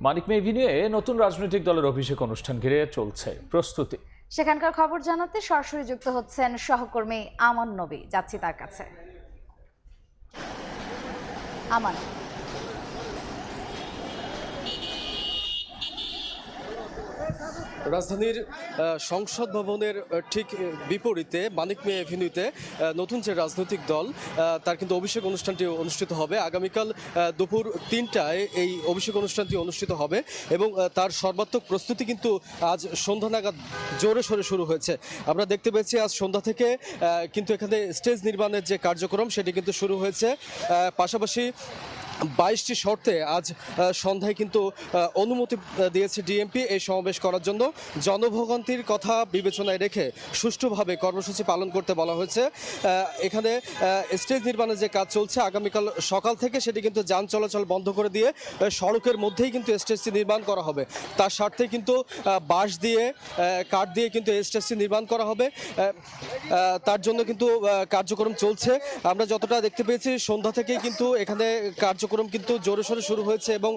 মানিক মে এভিনিউয়ে নতুন রাজনৈতিক দলের অভিষেক অনুষ্ঠান ঘিরে চলছে প্রস্তুতি। সেখানকার খবর জানাতে সরাসরি যুক্ত হচ্ছেন সহকর্মী আমান নবী। যাচ্ছি তার কাছে। আমান, রাজধানীর সংসদ ভবনের ঠিক বিপরীতে মানিক মে এভিনিউতে নতুন যে রাজনৈতিক দল তার কিন্তু অভিষেক অনুষ্ঠানটি অনুষ্ঠিত হবে আগামীকাল দুপুর ৩টায়। এই অভিষেক অনুষ্ঠানটি অনুষ্ঠিত হবে এবং তার সর্বাত্মক প্রস্তুতি কিন্তু আজ সন্ধ্যা নাগাদ জোরে সোরে শুরু হয়েছে। আমরা দেখতে পেয়েছি আজ সন্ধ্যা থেকে কিন্তু এখানে স্টেজ নির্মাণের যে কার্যক্রম সেটি কিন্তু শুরু হয়েছে। পাশাপাশি 22টি শর্তে আজ সন্ধ্যায় কিন্তু অনুমতি দিয়েছে ডিএমপি এই সমাবেশ করার জন্য। জনভোগান্তির কথা বিবেচনায় রেখে সুষ্ঠুভাবে কর্মসূচি পালন করতে বলা হয়েছে। এখানে স্টেজ নির্মাণের যে কাজ চলছে আগামীকাল সকাল থেকে সেটি কিন্তু যান চলাচল বন্ধ করে দিয়ে সড়কের মধ্যেই কিন্তু স্টেজটি নির্মাণ করা হবে। তার স্বার্থে কিন্তু বাঁশ দিয়ে কাঠ দিয়ে কিন্তু এই স্টেজটি নির্মাণ করা হবে। তার জন্য কিন্তু কার্যক্রম চলছে। আমরা যতটা দেখতে পেয়েছি সন্ধ্যা থেকেই কিন্তু এখানে কার্যক্রম কিন্তু জোরে সোরে শুরু হয়েছে এবং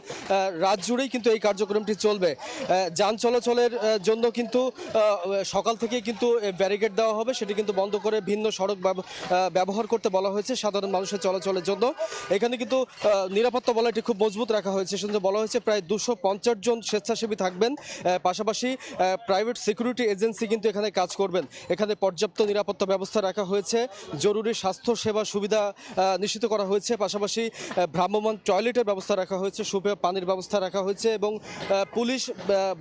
রাত জুড়েই কিন্তু এই কার্যক্রমটি চলবে। যান চলাচলের জন্য কিন্তু সকাল থেকেই কিন্তু ব্যারিকেড দেওয়া হবে, সেটি কিন্তু বন্ধ করে ভিন্ন সড়ক ব্যবহার করতে বলা হয়েছে সাধারণ মানুষের চলাচলের জন্য। এখানে কিন্তু নিরাপত্তা বলয়টি খুব মজবুত রাখা হয়েছে। শুনতে বলা হয়েছে প্রায় 250 জন স্বেচ্ছাসেবী থাকবেন। পাশাপাশি প্রাইভেট সিকিউরিটি এজেন্সি কিন্তু এখানে কাজ করবেন। এখানে পর্যাপ্ত নিরাপত্তা ব্যবস্থা রাখা হয়েছে, জরুরি স্বাস্থ্য সেবা সুবিধা নিশ্চিত করা হয়েছে। পাশাপাশি ভ্রাম্যমাণ টয়লেটের ব্যবস্থা রাখা হয়েছে, সুপেয় পানির ব্যবস্থা রাখা হয়েছে এবং পুলিশ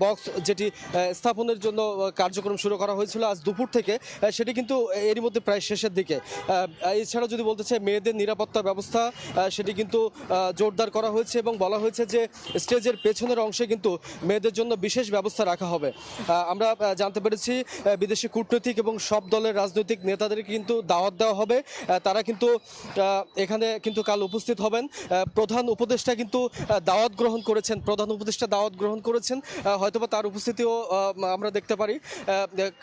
বক্স যেটি স্থাপনের জন্য কার্যক্রম শুরু করা হয়েছিল আজ দুপুর থেকে, সেটি কিন্তু এরই মধ্যে প্রায় শেষের দিকে। এছাড়া যদি বলতে চাই মেয়েদের নিরাপত্তা ব্যবস্থা সেটি কিন্তু জোরদার করা হয়েছে এবং বলা হয়েছে যে স্টেজের পেছনের অংশে কিন্তু মেয়েদের জন্য বিশেষ ব্যবস্থা রাখা হবে। আমরা জানতে পেরেছি বিদেশি কূটনৈতিক এবং সব দলের রাজনৈতিক নেতাদের কিন্তু দাওয়াত দেওয়া হবে। তারা কিন্তু এখানে কিন্তু কাল উপস্থিত হবেন। প্রধান উপদেষ্টা কিন্তু দাওয়াত গ্রহণ করেছেন, হয়তোবা তার উপস্থিতিও আমরা দেখতে পারি।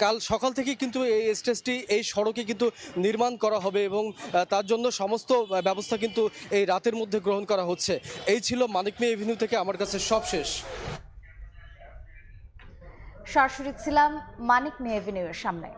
কাল সকাল থেকে কিন্তু এই স্টেজটি এই সড়কে কিন্তু নির্মাণ করা হবে এবং তার জন্য সমস্ত ব্যবস্থা কিন্তু এই রাতের মধ্যে গ্রহণ করা হচ্ছে। এই ছিল মানিক মে এভিনিউ থেকে আমার কাছে সবশেষ। সরাসরি ছিলাম মানিক মে এভিনিউয়ের সামনে।